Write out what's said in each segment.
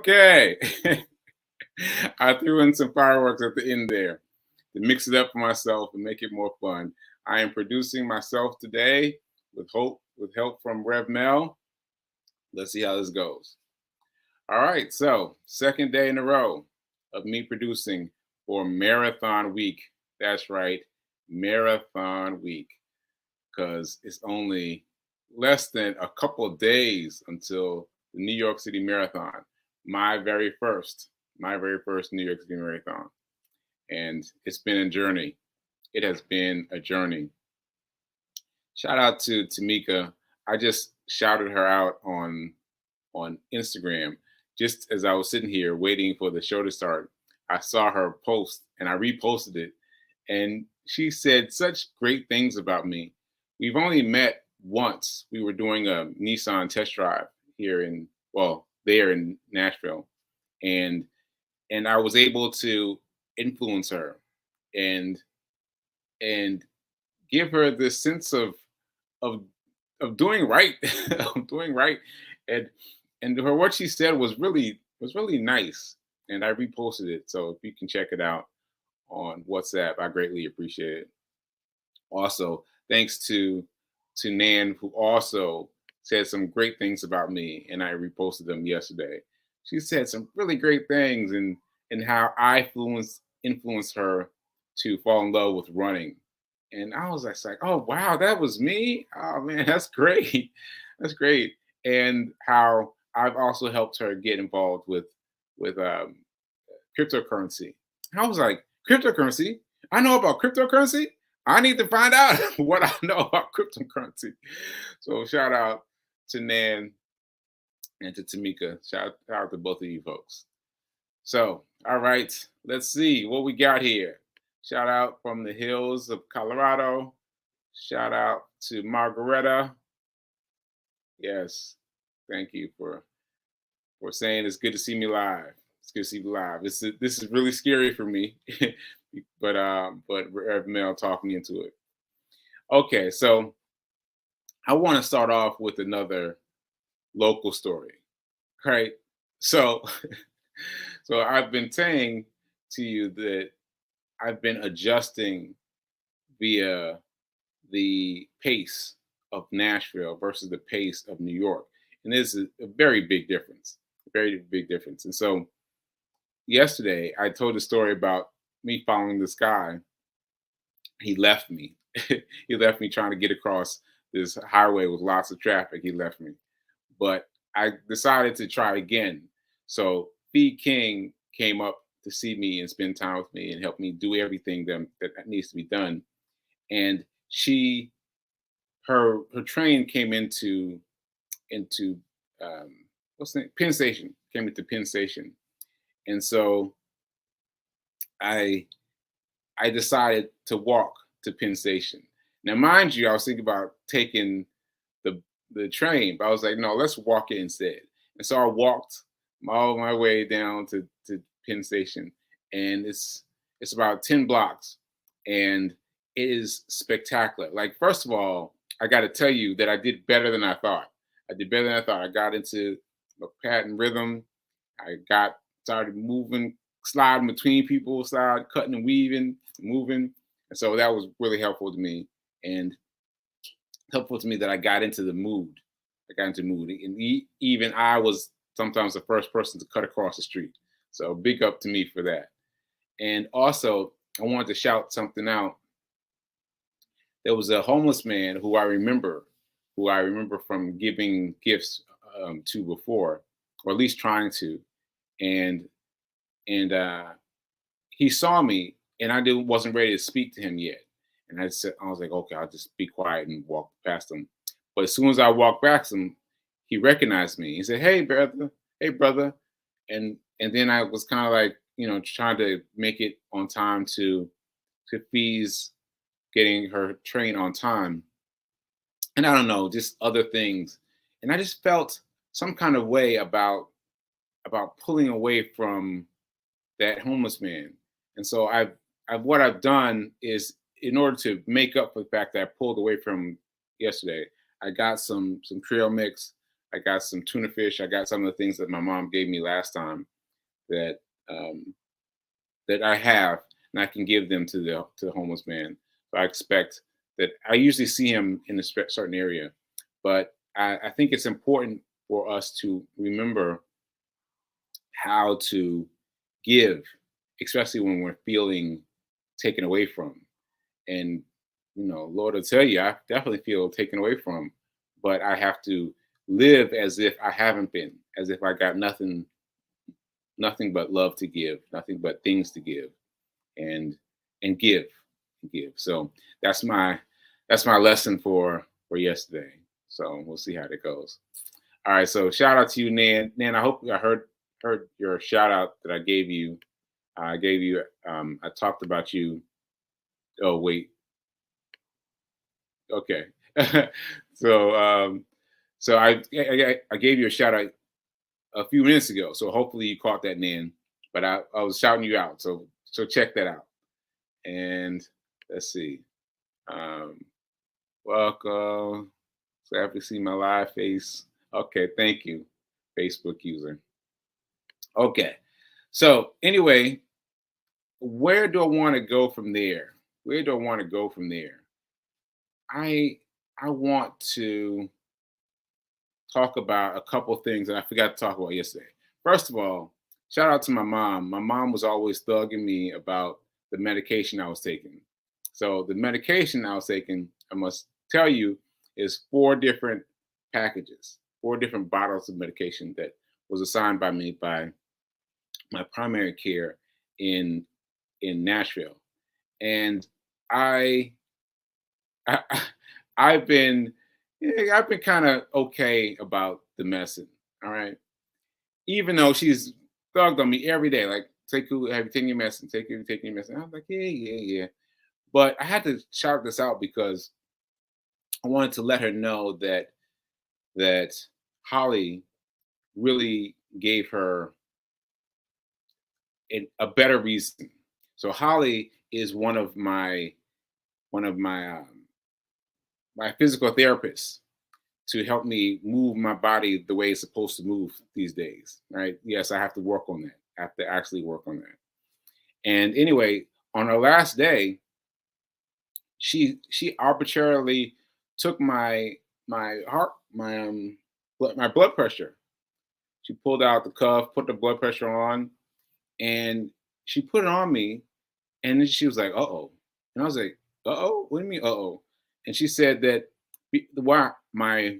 Okay. I threw in some fireworks at the end there to mix it up for myself and make it more fun. I am producing myself today with help from Rev Mel. Let's see how this goes. All right, so second day in a row of me producing for Marathon Week. That's right, Marathon Week, because it's only less than a couple of days until the New York City Marathon, my very first New York City Marathon. And it's been a journey. It has been a journey. Shout out to Tamika. I just shouted her out on Instagram just as I was sitting here waiting for the show to start. I saw her post and I reposted it, and she said such great things about me. We've only met once. We were doing a Nissan test drive here there in Nashville, and I was able to influence her and and give her this sense of of doing right, of doing right, and her what she said was really nice, and I reposted it. So if you can check it out on WhatsApp, I greatly appreciate it. Also, thanks to Nan, who also said some great things about me, and I reposted them yesterday. She said some really great things and how I influenced her to fall in love with running. And I was like, oh wow, that was me. Oh man, that's great. That's great. And how I've also helped her get involved with cryptocurrency. And I was like, cryptocurrency? I know about cryptocurrency. I need to find out what I know about cryptocurrency. So shout out to Nan and to Tamika. Shout out to both of you folks. So, all right, let's see what we got here. Shout out from the hills of Colorado. Shout out to Margareta. Yes, thank you for saying it's good to see me live. It's good to see me live. This is really scary for me, but Rev Mel talked me into it. Okay, so I want to start off with another local story. Right? So so I've been saying to you that I've been adjusting via the pace of Nashville versus the pace of New York. And this is a very big difference, very big difference. And so yesterday I told a story about me following this guy. He left me. He left me trying to get across this highway with lots of traffic. He left me. But I decided to try again. So Fee King came up to see me and spend time with me and help me do everything that needs to be done. And her train came into what's the name? Penn Station. Came into Penn Station, and so I I decided to walk to Penn Station. Now, mind you, I was thinking about taking the the train, but I was like, no, let's walk it instead. And so I walked all my way down to Penn Station, and it's about 10 blocks, and it is spectacular. Like, first of all, I got to tell you that I did better than I thought. I did better than I thought. I got into a pattern rhythm. I got started moving, sliding between people, started cutting and weaving, moving, and so that was really helpful to me, and helpful to me that I got into the mood. I got into mood, and even I was sometimes the first person to cut across the street. So big up to me for that. And also, I wanted to shout something out. There was a homeless man who I remember from giving gifts to before, or at least trying to, and and he saw me, and I didn't wasn't ready to speak to him yet. And I was like, okay, I'll just be quiet and walk past him. But as soon as I walked past him, he recognized me. He said, hey brother," and then I was kind of like, trying to make it on time to Fee's getting her train on time, and I don't know, just other things, and I just felt some kind of way about pulling away from that homeless man. And so I've what I've done is, in order to make up for the fact that I pulled away from yesterday, I got some trail mix. I got some tuna fish. I got some of the things that my mom gave me last time that that I have, and I can give them to the homeless man. So I expect that I usually see him in a certain area, but I think it's important for us to remember how to give, especially when we're feeling taken away from. And Lord will tell you, I definitely feel taken away from, but I have to live as if I haven't been, as if I got nothing but love to give, nothing but things to give, and give, So that's my lesson for yesterday. So we'll see how that goes. All right. So shout out to you, Nan. Nan, I hope I heard your shout out that I gave you. I gave you. I talked about you. Oh wait. Okay. so I gave you a shout out a few minutes ago. So hopefully you caught that, Nan. But I was shouting you out. So check that out. And let's see. Um, welcome. So happy to see my live face. Okay, thank you, Facebook user. Okay. So anyway, where do I want to go from there? Where do I want to go from there? I want to talk about a couple of things that I forgot to talk about yesterday. First of all, shout out to my mom. My mom was always thugging me about the medication I was taking. So the medication I was taking, I must tell you, is 4 different packages, 4 different bottles of medication that was assigned by me by my primary care in Nashville. And I, I I've been kind of okay about the medicine. All right. Even though she's thugged on me every day, like, Sekou, have you taken your medicine? Taking your medicine. I was like, yeah. But I had to shout this out because I wanted to let her know that Holly really gave her a better reason. So Holly is one of my physical therapists to help me move my body the way it's supposed to move these days. Right? Yes, I have to work on that. I have to actually work on that. And anyway, on her last day, she arbitrarily took my heart my blood pressure. She pulled out the cuff, put the blood pressure on, and she put it on me. And then she was like, "Uh-oh," and I was like, "Uh-oh, what do you mean, uh-oh?" And she said that why my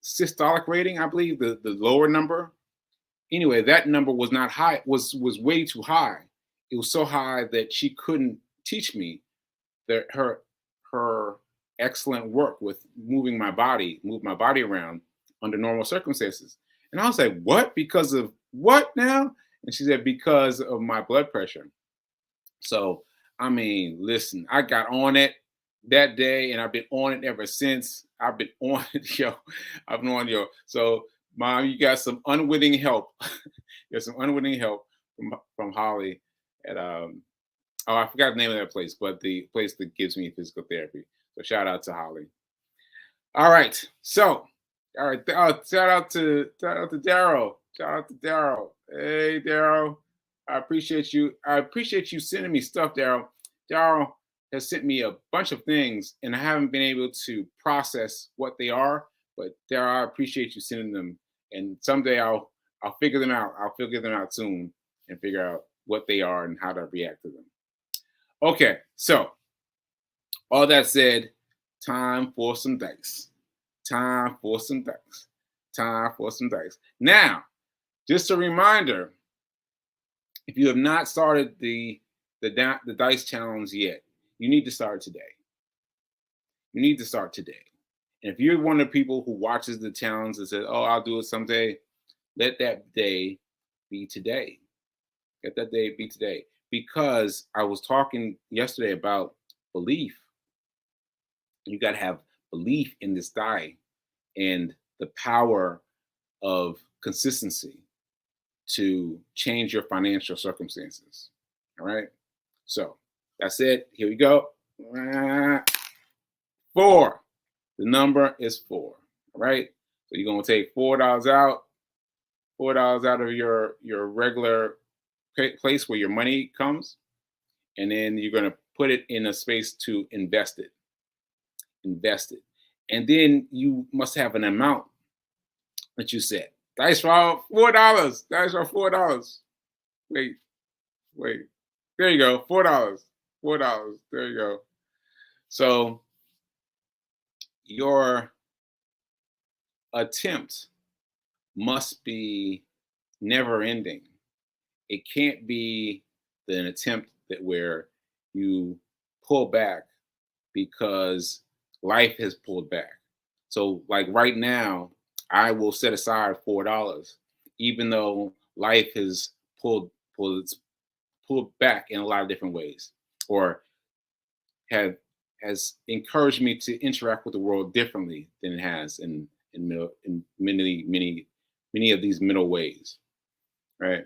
systolic rating, I believe the lower number. Anyway, that number was not high, was way too high. It was so high that she couldn't teach me that her excellent work with move my body around under normal circumstances. And I was like, what? Because of what now? And she said, because of my blood pressure. So, I mean, listen, I got on it that day and I've been on it ever since. I've been on it, yo. I've been on, yo. So, Mom, you got some unwitting help. There's some unwitting help from Holly at oh, I forgot the name of that place, but the place that gives me physical therapy. So shout out to Holly. All right. So, all right. Shout out to Daryl. Shout out to Daryl. Hey, Daryl. I appreciate you. I appreciate you sending me stuff, Daryl. Daryl has sent me a bunch of things, and I haven't been able to process what they are. But Daryl, I appreciate you sending them. And someday I'll figure them out. I'll figure them out soon and figure out what they are and how to react to them. Okay, so all that said, time for some dice. Time for some dice. Time for some dice. Now, just a reminder, if you have not started the dice challenge yet, you need to start today. You need to start today. And if you're one of the people who watches the challenge and says, "Oh, I'll do it someday," let that day be today. Let that day be today. Because I was talking yesterday about belief. You got to have belief in this die and the power of consistency to change your financial circumstances. All right. So that's it. Here we go. 4. The number is 4. All right. So you're gonna take $4 out, $4 out of your regular place where your money comes, and then you're gonna put it in a space to invest it, and then you must have an amount that you set. Dice roll $4. Dice roll $4. Wait, wait. There you go. $4. $4. There you go. So your attempt must be never ending. It can't be an attempt that where you pull back because life has pulled back. So like right now, I will set aside $4, even though life has pulled pulled back in a lot of different ways, or have has encouraged me to interact with the world differently than it has in many of these middle ways, right?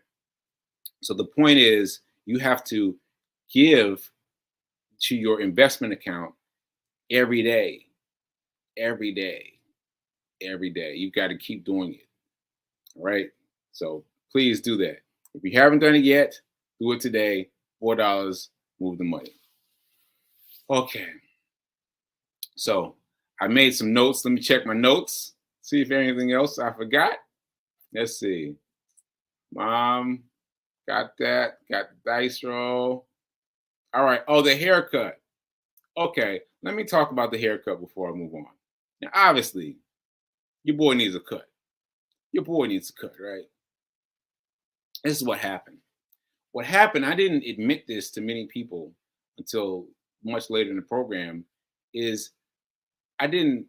So the point is, you have to give to your investment account every day, every day, every day. You've got to keep doing it. All right. So please do that. If you haven't done it yet, do it today. $4, move the money. Okay. So I made some notes. Let me check my notes. See if anything else I forgot. Let's see. Mom, got that. Got the dice roll. All right. Oh, the haircut. Okay. Let me talk about the haircut before I move on. Now, obviously, your boy needs a cut. Your boy needs a cut, right? This is what happened. What happened, I didn't admit this to many people until much later in the program, is I didn't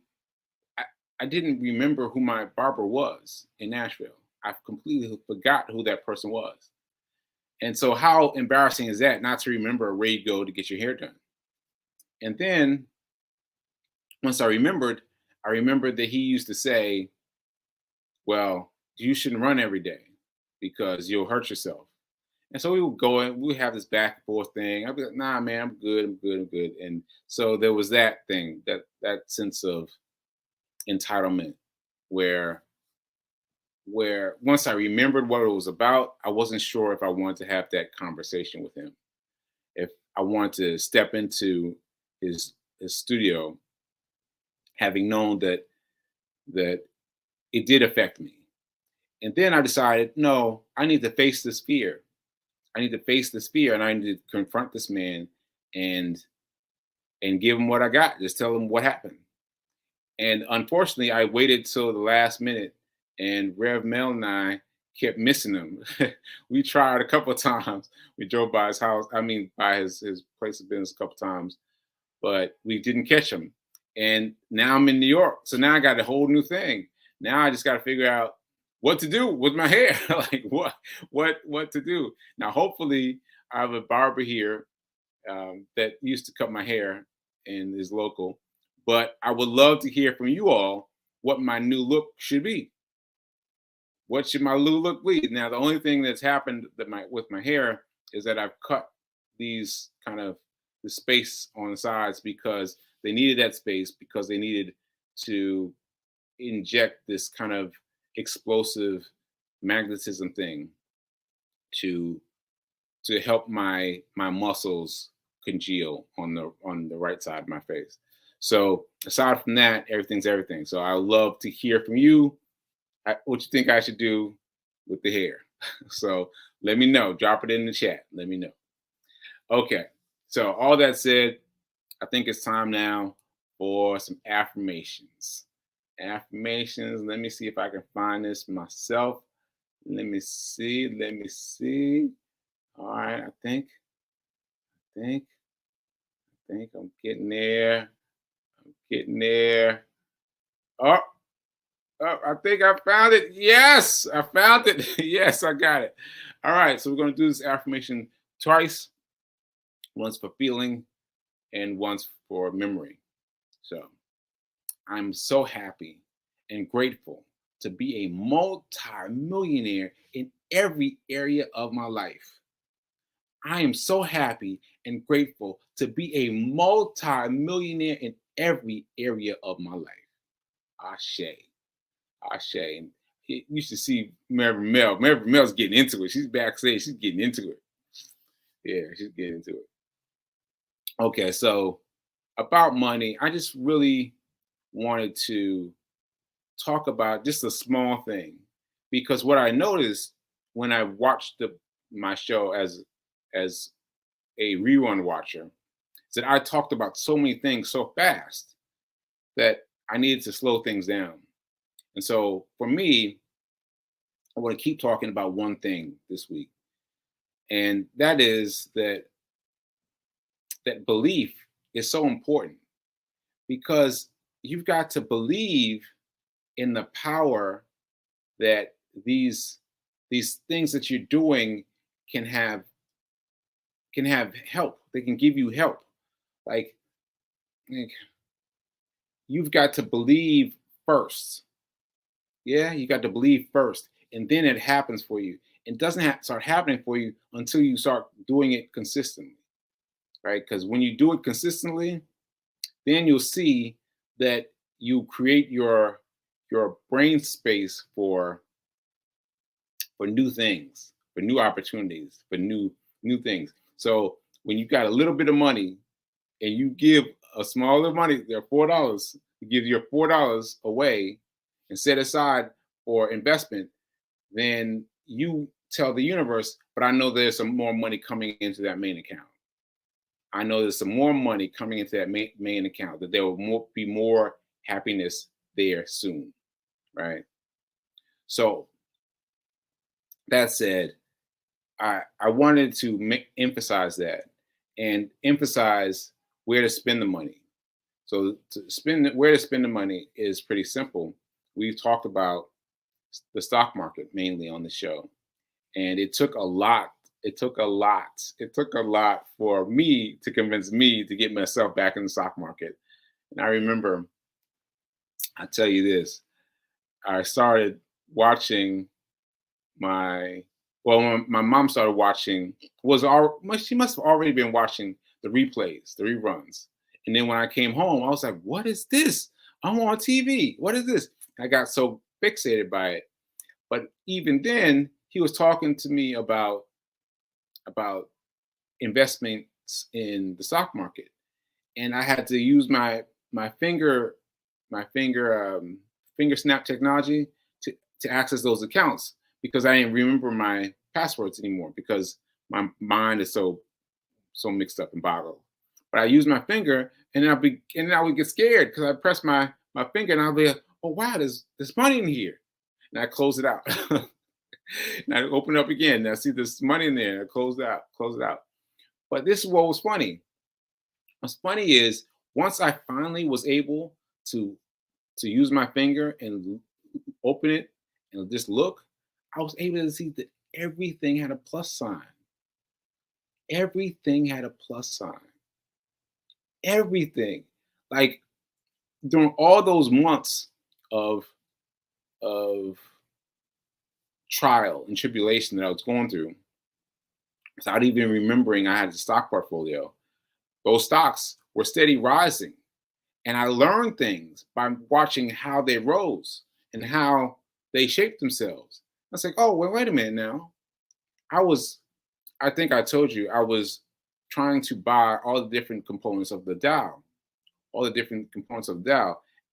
I, I didn't remember who my barber was in Nashville. I completely forgot who that person was. And so how embarrassing is that not to remember where you go to get your hair done? And then once I remembered that he used to say, well, you shouldn't run every day because you'll hurt yourself. And so we would go and we would have this back and forth thing. I'd be like, nah, man, I'm good, I'm good, I'm good. And so there was that thing, that sense of entitlement where once I remembered what it was about, I wasn't sure if I wanted to have that conversation with him. If I wanted to step into his studio, having known that it did affect me. And then I decided, no, I need to face this fear. I need to face this fear and I need to confront this man and give him what I got. Just tell him what happened. And unfortunately, I waited till the last minute, and Rev Mel and I kept missing him. We tried a couple of times. We drove by his house. I mean, by his place of business a couple of times, but we didn't catch him. And now I'm in New York, so now I got a whole new thing. Now I just got to figure out what to do with my hair. Like what to do. Now, hopefully, I have a barber here that used to cut my hair and is local. But I would love to hear from you all what my new look should be. What should my new look be? Now, the only thing that's happened with my hair is that I've cut these kind of the space on the sides because they needed that space because they needed to inject this kind of explosive magnetism thing to help my muscles congeal on the right side of my face. So aside from that, everything's everything. So I love to hear from you what you think I should do with the hair. So let me know. Drop it in the chat. Let me know. Okay. So all that said, I think it's time now for some affirmations. Affirmations. Let me see if I can find this myself. Let me see. Let me see. All right. I think I'm getting there. Getting there. Oh, I think I found it. Yes, I found it. Yes, I got it. All right, so we're going to do this affirmation twice, once for feeling and once for memory. So I'm so happy and grateful to be a multi-millionaire in every area of my life. I am so happy and grateful to be a multi-millionaire in every area of my life. Ashe. Ashe. And you should see Mary Mel. Mary Mel's getting into it. She's backstage. She's getting into it. Yeah, she's getting into it. Okay, so about money, I just really wanted to talk about just a small thing, because what I noticed when I watched my show as a rerun watcher is that I talked about so many things so fast that I needed to slow things down. And so for me, I want to keep talking about one thing this week, and that is that belief is so important, because you've got to believe in the power that these these things that you're doing can have help. They can give you help. Like, you've got to believe first. Yeah, you got to believe first, and then it happens for you. It doesn't start happening for you until you start doing it consistently, right? Because when you do it consistently, then you'll see that you create your brain space for new things, for new opportunities, for new things. So when you got a little bit of money and you give a smaller money, they're $4, you give your $4 away and set aside for investment, then you tell the universe, but I know there's some more money coming into that main account. I know there's some more money coming into that main account, that there will be more happiness there soon, right? So that said, I wanted to emphasize that, and emphasize where to spend the money. So where to spend the money is pretty simple. We've talked about the stock market mainly on the show, and it took a lot. It took a lot. It took a lot for me to convince me to get myself back in the stock market. And I remember, I tell you this, I started watching my mom started watching, she must have already been watching the replays, the reruns. And then when I came home, I was like, what is this? I'm on TV. What is this? I got so fixated by it. But even then, he was talking to me about investments in the stock market. And I had to use my finger finger snap technology to access those accounts, because I didn't remember my passwords anymore, because my mind is so mixed up and boggled. But I use my finger, and I would get scared, because I press my finger and I'll be like, oh wow, there's money in here. And I close it out. And I open it up again, and I see there's money in there, and I close it out. But this is what was funny. What's funny is, once I finally was able to use my finger and open it and just look, I was able to see that everything had a plus sign. Everything had a plus sign. Everything. Like, during all those months of trial and tribulation that I was going through, without even remembering I had a stock portfolio, those stocks were steady rising. And I learned things by watching how they rose and how they shaped themselves. I was like, oh, wait a minute now. I think I told you, I was trying to buy all the different components of the Dow,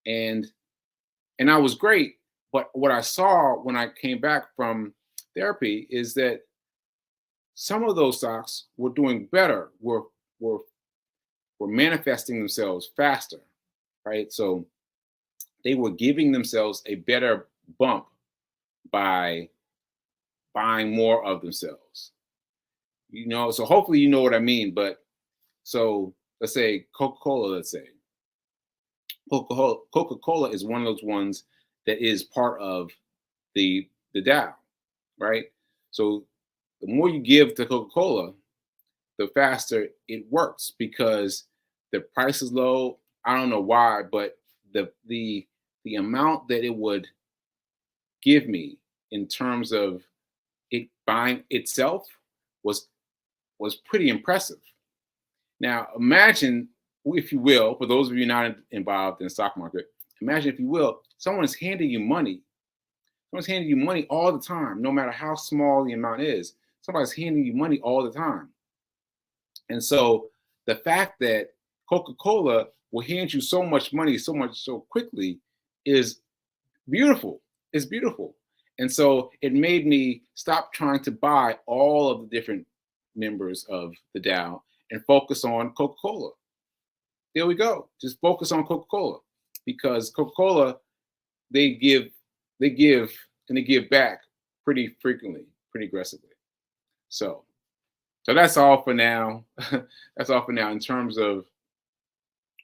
and I was great. But what I saw when I came back from therapy is that some of those stocks were doing better, were manifesting themselves faster, right? So they were giving themselves a better bump by buying more of themselves. So hopefully you know what I mean. But so let's say Coca-Cola, Coca-Cola is one of those ones that is part of the Dow, right? So the more you give to Coca-Cola, the faster it works, because the price is low. I don't know why, but the amount that it would give me in terms of it buying itself was pretty impressive. Now imagine, if you will, for those of you not involved in the stock market, imagine, if you will, someone's handing you money. Someone's handing you money all the time, no matter how small the amount is. Somebody's handing you money all the time. And so the fact that Coca-Cola will hand you so much money so quickly is beautiful. It's beautiful. And so it made me stop trying to buy all of the different members of the Dow and focus on Coca-Cola. There we go. Just focus on Coca-Cola, because Coca-Cola, they give and they give back pretty frequently, pretty aggressively. So that's all for now. That's all for now in terms of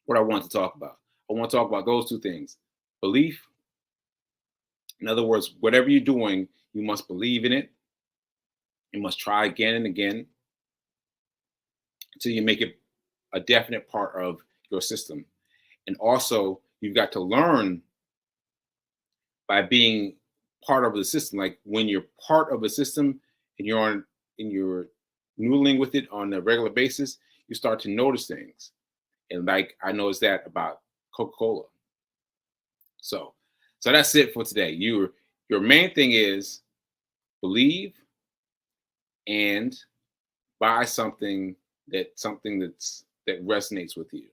what I want to talk about. I want to talk about those two things: belief. In other words, whatever you're doing, you must believe in it. You must try again and again until you make it a definite part of your system. And also, you've got to learn by being part of the system. Like when you're part of a system and you're noodling with it on a regular basis, you start to notice things. And like I noticed that about Coca-Cola. So that's it for today. Your main thing is believe and buy something that resonates with you.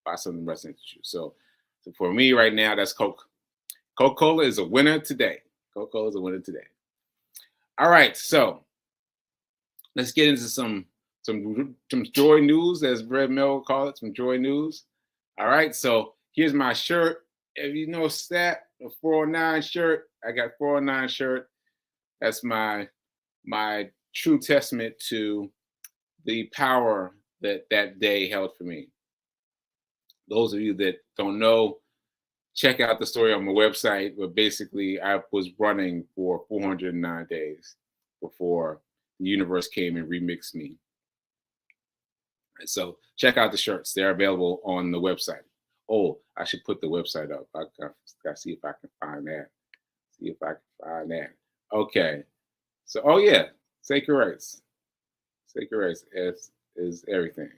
Buy something that resonates with you. So for me right now, that's Coke. Coca-Cola is a winner today. Coca-Cola is a winner today. All right, so let's get into some joy news, as Red Mel would call it, some joy news. All right, so here's my shirt. If you notice that, a 409 shirt, I got 409 shirt. That's my true testament to the power that day held for me. Those of you that don't know, check out the story on my website. But basically, I was running for 409 days before the universe came and remixed me. So check out the shirts. They're available on the website. Oh, I should put the website up. I gotta see if I can find that. Okay. So, oh yeah, Sacred Rights. Sacred Rights is everything.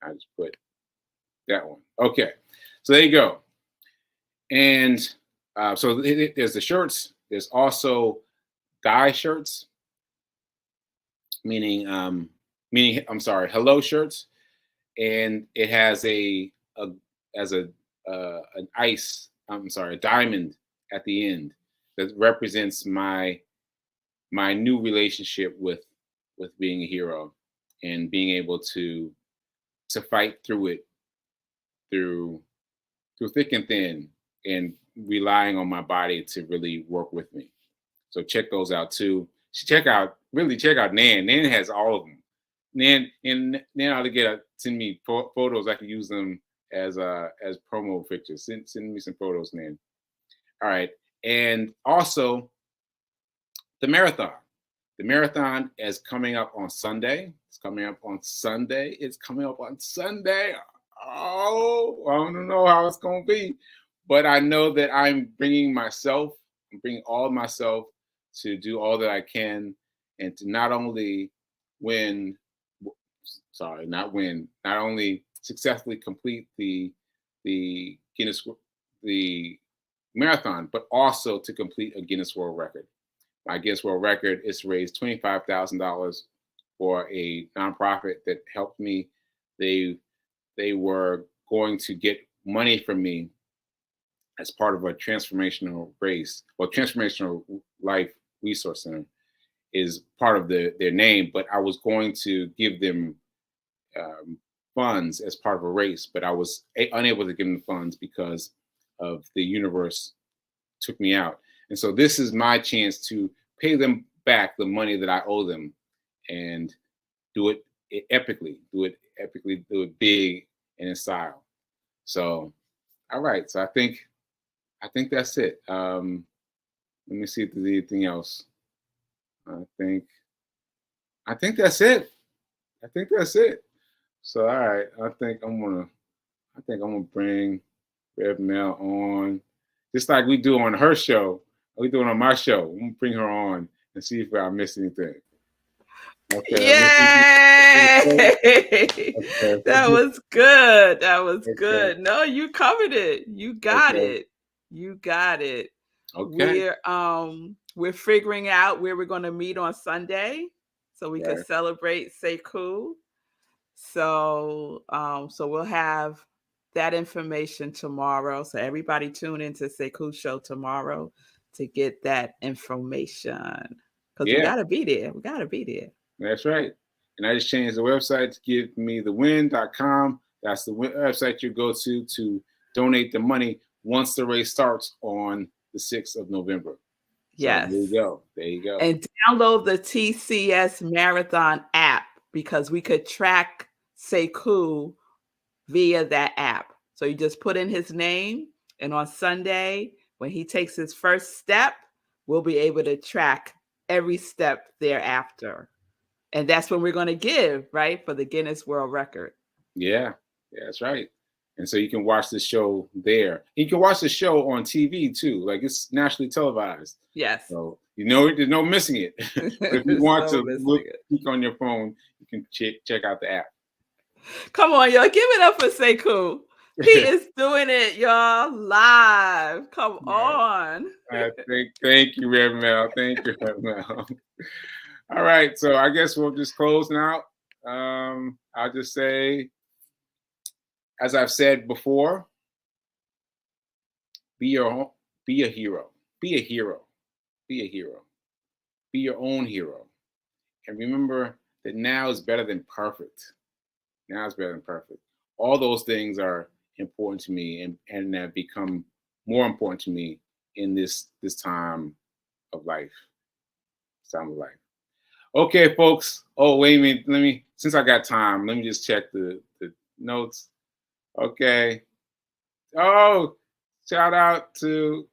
I just put that one. Okay. So there you go. And so there's the shirts. There's also guy shirts, meaning hello shirts, and it has a diamond at the end that represents my new relationship with being a hero and being able to fight through it, through thick and thin, and relying on my body to really work with me. So check those out too. Check out Nan. Nan has all of them. Nan ought to send me photos. I can use them as promo pictures. Send me some photos, Nan. All right, and also the marathon. The marathon is coming up on Sunday. It's coming up on Sunday. Oh, I don't know how it's going to be, but I know that I'm bringing all of myself to do all that I can, and to not only successfully complete the marathon, but also to complete a Guinness World Record. My Guinness World Record is to raise $25,000 for a nonprofit that helped me. They were going to get money from me as part of a transformational life resource center is part of their name, but I was going to give them funds as part of a race, but I was unable to give them funds because of the universe took me out. And so this is my chance to pay them back the money that I owe them, and do it epically, do it big and in style. So, all right. So I think that's it. Let me see if there's anything else. I think that's it. So, all right. I think I'm gonna bring Rev Mel on, just like we do on her show. We doing on my show. I'm gonna bring her on and see if I miss anything. Okay. Yay! Okay. That was good. No, you covered it. You got it. You got it. Okay. We're figuring out where we're going to meet on Sunday so we could Right. celebrate Sekou. So we'll have that information tomorrow. So everybody tune into Sekou show tomorrow to get that information. Because we Yeah, gotta be there. We gotta be there. that's right. And I just changed the website to givemethewin.com. That's the website you go to donate the money once the race starts on the 6th of November. Yes. So there you go. There you go. And download the TCS Marathon app because we could track Sekou via that app. So you just put in his name, and on Sunday, when he takes his first step, we'll be able to track every step thereafter. And that's when we're going to give, right, for the Guinness World Record. Yeah, that's right. And so you can watch the show there. You can watch the show on TV too. Like, it's nationally televised. Yes. So there's no missing it. But if you want to click on your phone, you can check out the app. Come on, y'all. Give it up for Sekou. He is doing it, y'all, live. Come on. Thank you, Rev Mel. Thank you, Rev Mel. All right. So I guess we'll just close now. I'll just say, as I've said before, be a hero. Be a hero. Be a hero. Be your own hero. And remember that now is better than perfect. Now is better than perfect. All those things are important to me and have become more important to me in this time of life. Okay, folks. Oh, wait a minute. Since I got time, let me just check the notes. Okay. Oh, shout out to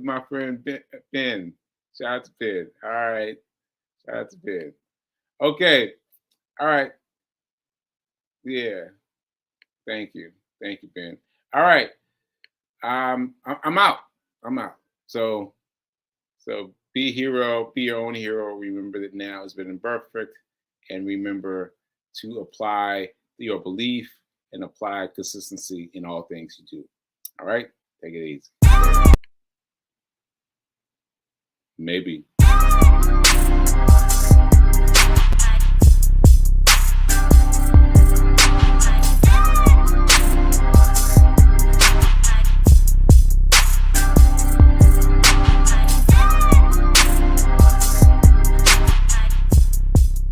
my friend Ben. Shout out to Ben. All right. Shout out to Ben. Okay. All right. Yeah. Thank you, Ben. All right. I'm out. So be a hero, be your own hero. Remember that now has been imperfect, and remember to apply your belief and apply consistency in all things you do. All right? Take it easy. Maybe.